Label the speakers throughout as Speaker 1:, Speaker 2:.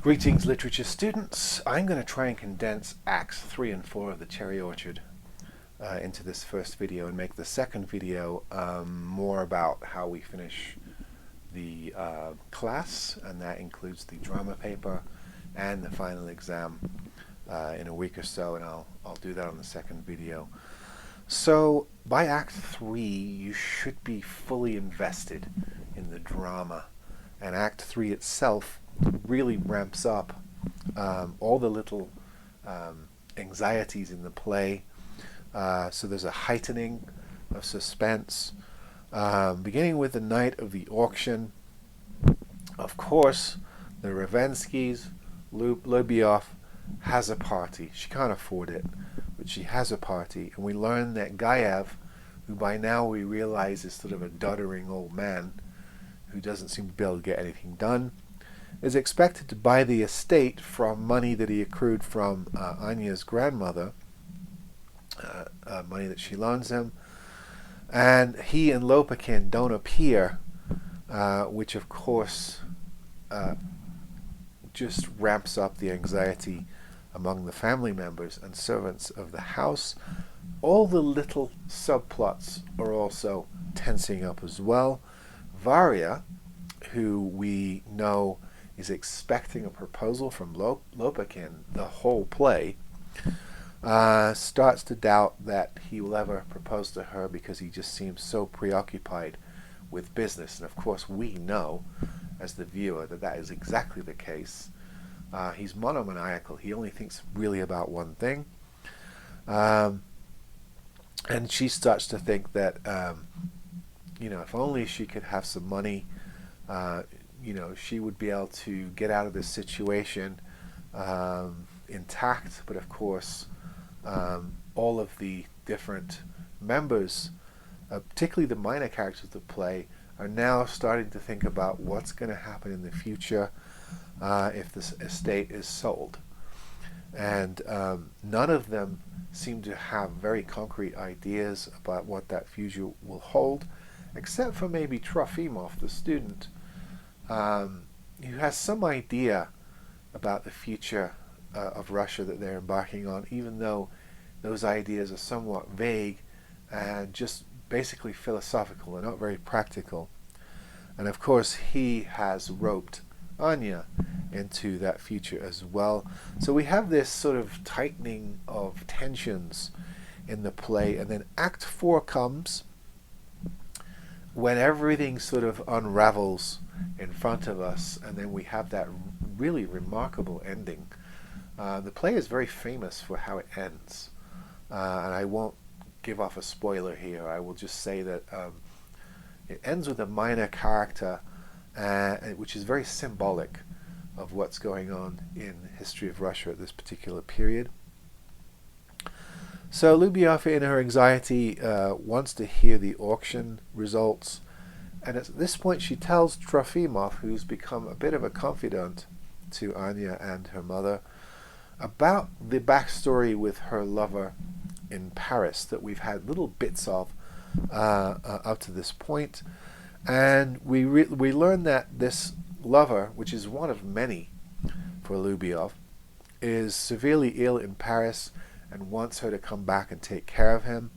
Speaker 1: Greetings, literature students. I'm going to try and condense Acts 3 and 4 of the Cherry Orchard into this first video and make the second video more about how we finish the class, and that includes the drama paper and the final exam in a week or so, and I'll do that on the second video. So by Act 3 you should be fully invested in the drama, and Act 3 itself really ramps up all the little anxieties in the play. So there's a heightening of suspense, beginning with the night of the auction. Of course, the Ravenskys, Lubyov has a party. She can't afford it, but she has a party, and we learn that Gaev, who by now we realize is sort of a doddering old man who doesn't seem to be able to get anything done, is expected to buy the estate from money that he accrued from Anya's grandmother, money that she loans him, and he and Lopakin don't appear, which of course just ramps up the anxiety among the family members and servants of the house. All the little subplots are also tensing up as well. Varya, who we know is expecting a proposal from Lopakin the whole play, starts to doubt that he will ever propose to her because he just seems so preoccupied with business. And of course we know as the viewer that that is exactly the case. He's monomaniacal. He only thinks really about one thing. And she starts to think that if only she could have some money, she would be able to get out of this situation intact. But of course, all of the different members, particularly the minor characters of the play, are now starting to think about what's going to happen in the future if this estate is sold. And none of them seem to have very concrete ideas about what that future will hold, except for maybe Trofimov, the student, who has some idea about the future of Russia that they're embarking on, even though those ideas are somewhat vague and just basically philosophical and not very practical. And of course he has roped Anya into that future as well. So we have this sort of tightening of tensions in the play, and then Act 4 comes when everything sort of unravels in front of us, and then we have that really remarkable ending. The play is very famous for how it ends, and I won't give off a spoiler here. I will just say that it ends with a minor character, which is very symbolic of what's going on in the history of Russia at this particular period. So Lubyov, in her anxiety, wants to hear the auction results, and at this point she tells Trofimov, who's become a bit of a confidant to Anya and her mother, about the backstory with her lover in Paris that we've had little bits of up to this point. And we learn that this lover, which is one of many for Lubyov, is severely ill in Paris and wants her to come back and take care of him.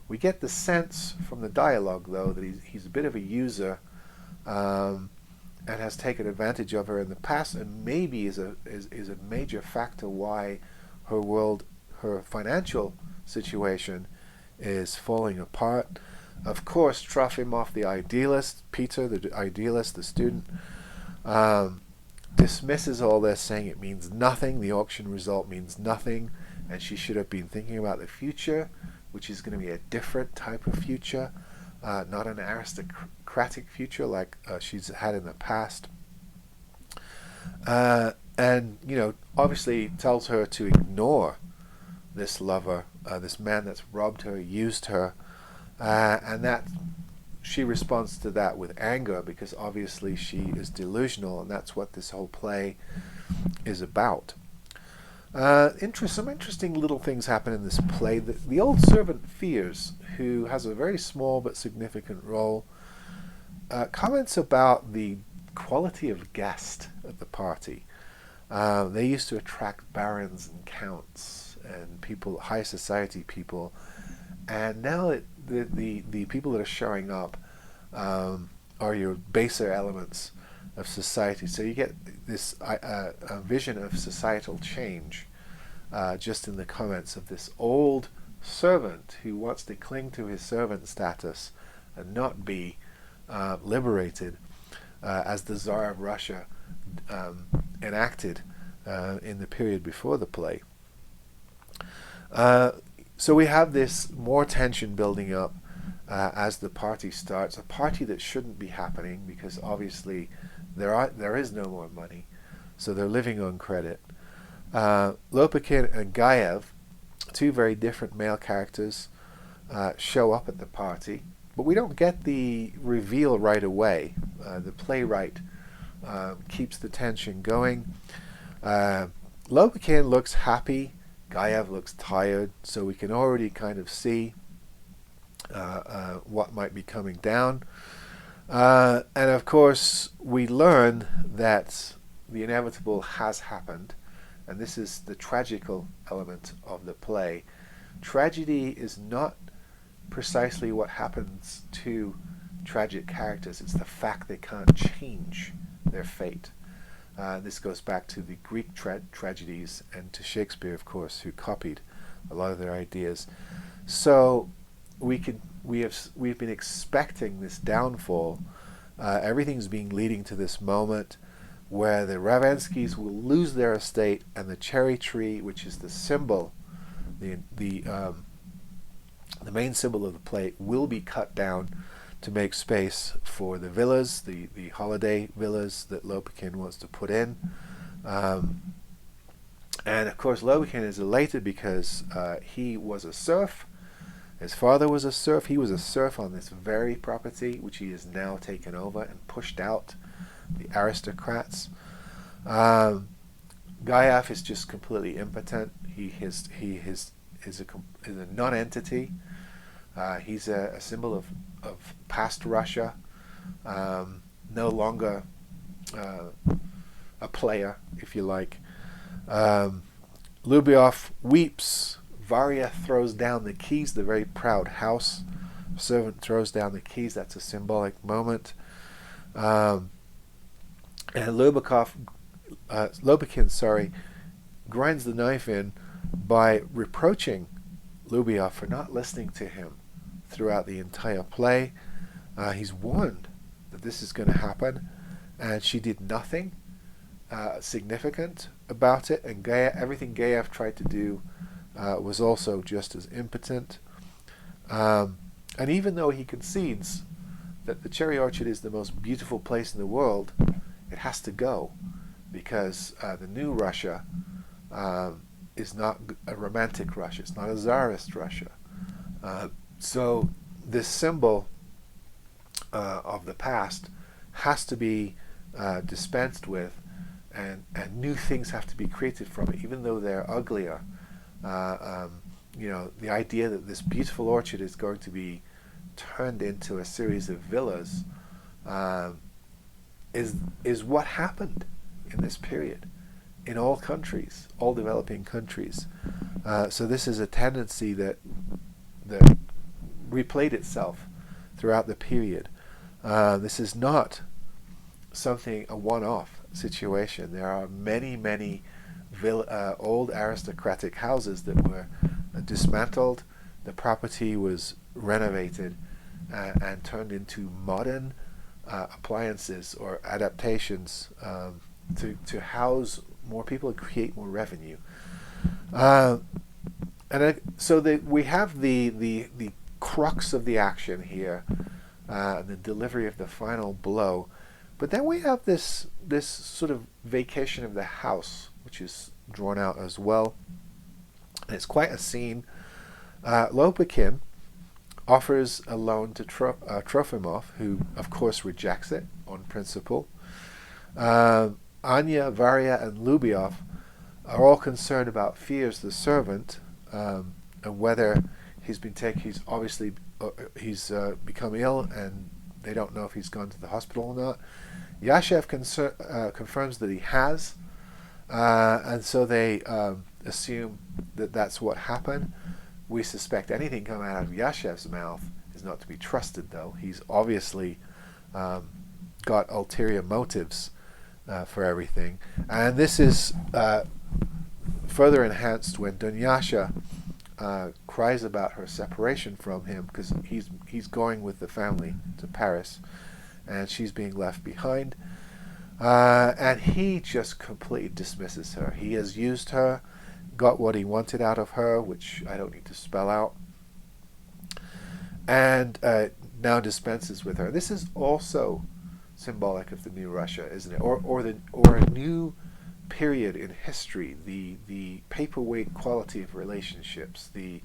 Speaker 1: We get the sense from the dialogue, though, that he's a bit of a user and has taken advantage of her in the past, and maybe is a major factor why her financial situation is falling apart. Of course, Trofimov, the idealist, Peter, the idealist, the student, dismisses all this, saying it means nothing, the auction result means nothing, and she should have been thinking about the future, which is going to be a different type of future, not an aristocratic future like she's had in the past. And, obviously tells her to ignore this lover, this man that's robbed her, used her, and that she responds to that with anger, because obviously she is delusional, and that's what this whole play is about. Some interesting little things happen in this play. The old servant Fears, who has a very small but significant role, comments about the quality of guest at the party. They used to attract barons and counts and people, high society people, and now the people that are showing up are your baser elements of society. So you get this a vision of societal change just in the comments of this old servant who wants to cling to his servant status and not be liberated, as the Tsar of Russia enacted in the period before the play. So we have this more tension building up as the party starts, a party that shouldn't be happening because obviously there is no more money, so they're living on credit. Lopakin and Gaev, two very different male characters, show up at the party, but we don't get the reveal right away. The playwright keeps the tension going. Lopakin looks happy, Gaev looks tired, so we can already kind of see what might be coming down. And of course, we learn that the inevitable has happened, and this is the tragical element of the play. Tragedy is not precisely what happens to tragic characters, it's the fact they can't change their fate. This goes back to the Greek tragedies and to Shakespeare, of course, who copied a lot of their ideas. So we've been expecting this downfall. Everything's been leading to this moment where the Ravenskys will lose their estate, and the cherry tree, which is the symbol, the main symbol of the play, will be cut down to make space for the villas, the holiday villas that Lopakin wants to put in. And of course Lopakin is elated because he was a serf. His father was a serf. He was a serf on this very property, which he has now taken over and pushed out the aristocrats. Gaev is just completely impotent. He is a non-entity. He's a symbol of past Russia, no longer a player, if you like. Lubyov weeps. Varya throws down the keys, the very proud house servant throws down the keys. That's a symbolic moment. And Lopakin, grinds the knife in by reproaching Lubyov for not listening to him throughout the entire play. He's warned that this is going to happen, and she did nothing significant about it, and everything Gaev tried to do was also just as impotent. And even though he concedes that the cherry orchard is the most beautiful place in the world, it has to go, because the new Russia is not a romantic Russia. It's not a Tsarist Russia. So this symbol of the past has to be dispensed with, and new things have to be created from it, even though they're uglier. The idea that this beautiful orchard is going to be turned into a series of villas is what happened in this period in all countries, all developing countries. So this is a tendency that replayed itself throughout the period. This is not a one-off situation. There are many old aristocratic houses that were dismantled. The property was renovated and turned into modern appliances or adaptations to house more people and create more revenue. We have the crux of the action here, the delivery of the final blow. But then we have this sort of vacation of the house, which is drawn out as well. And it's quite a scene. Lopakin offers a loan to Trofimov, who of course rejects it on principle. Anya, Varya, and Lubyov are all concerned about Fiers, the servant, and whether he's become ill, and they don't know if he's gone to the hospital or not. Yashev confirms that he has. And so they assume that that's what happened. We suspect anything coming out of Yashev's mouth is not to be trusted, though. He's obviously got ulterior motives for everything. And this is further enhanced when Dunyasha cries about her separation from him, because he's going with the family to Paris and she's being left behind. And he just completely dismisses her. He has used her, got what he wanted out of her, which I don't need to spell out, and now dispenses with her. This is also symbolic of the new Russia, isn't it? Or a new period in history. The paperweight quality of relationships, the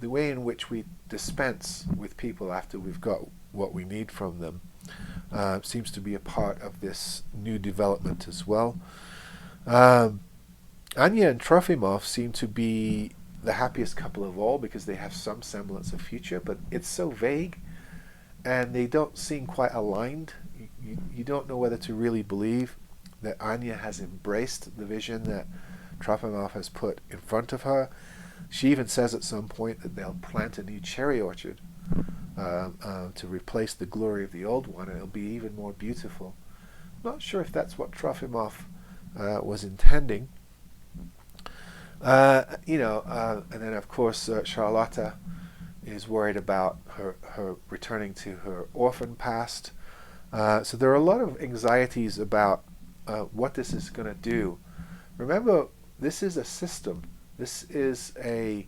Speaker 1: way in which we dispense with people after we've got what we need from them, seems to be a part of this new development as well. Anya and Trofimov seem to be the happiest couple of all because they have some semblance of future, but it's so vague and they don't seem quite aligned. You don't know whether to really believe that Anya has embraced the vision that Trofimov has put in front of her. She even says at some point that they'll plant a new cherry orchard to replace the glory of the old one, and it'll be even more beautiful. Not sure if that's what Trofimov was intending. And then of course Charlotta is worried about her returning to her orphan past. So there are a lot of anxieties about what this is going to do. Remember, this is a system. This is a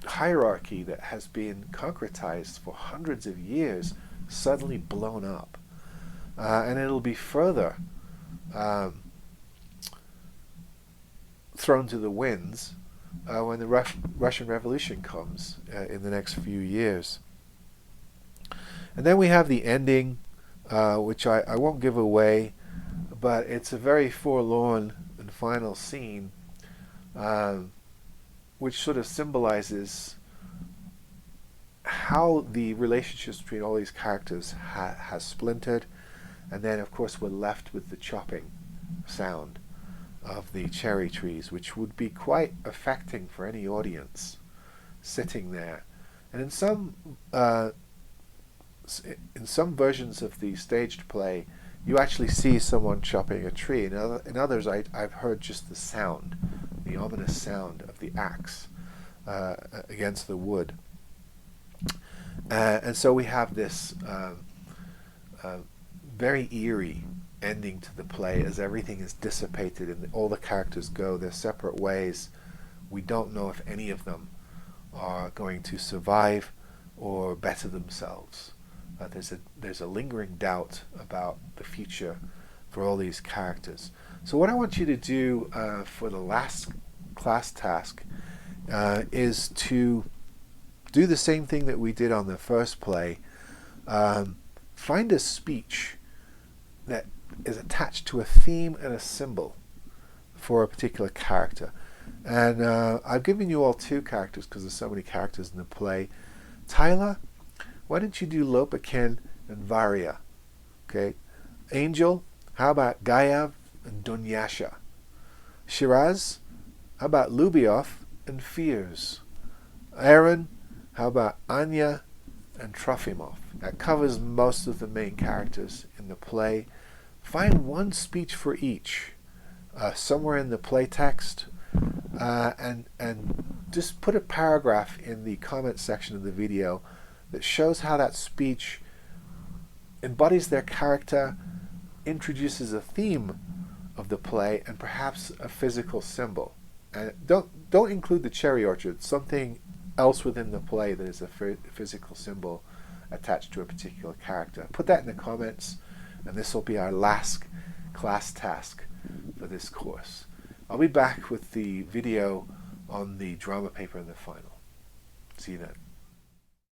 Speaker 1: hierarchy that has been concretized for hundreds of years, suddenly blown up. And it'll be further thrown to the winds when the Russian Revolution comes in the next few years. And then we have the ending, which I won't give away, but it's a very forlorn and final scene, which sort of symbolizes how the relationships between all these characters has splintered. And then of course we're left with the chopping sound of the cherry trees, which would be quite affecting for any audience sitting there. And in some versions of the staged play, you actually see someone chopping a tree. In others, I've heard just the sound, the ominous sound of the axe against the wood. And so we have this very eerie ending to the play as everything is dissipated and all the characters go their separate ways. We don't know if any of them are going to survive or better themselves. There's a lingering doubt about the future for all these characters. So what I want you to do for the last class task is to do the same thing that we did on the first play. Find a speech that is attached to a theme and a symbol for a particular character. And I've given you all two characters because there's so many characters in the play. Tyler, why don't you do Lopakin and Varia? Okay. Angel, how about Gayav and Dunyasha? Shiraz, how about Lubyov and Fears? Aaron, how about Anya and Trofimov? That covers most of the main characters in the play. Find one speech for each somewhere in the play text, and just put a paragraph in the comment section of the video that shows how that speech embodies their character, introduces a theme of the play, and perhaps a physical symbol. And don't include the cherry orchard, something else within the play that is a physical symbol attached to a particular character. Put that in the comments, and this will be our last class task for this course. I'll be back with the video on the drama paper in the final. See you then.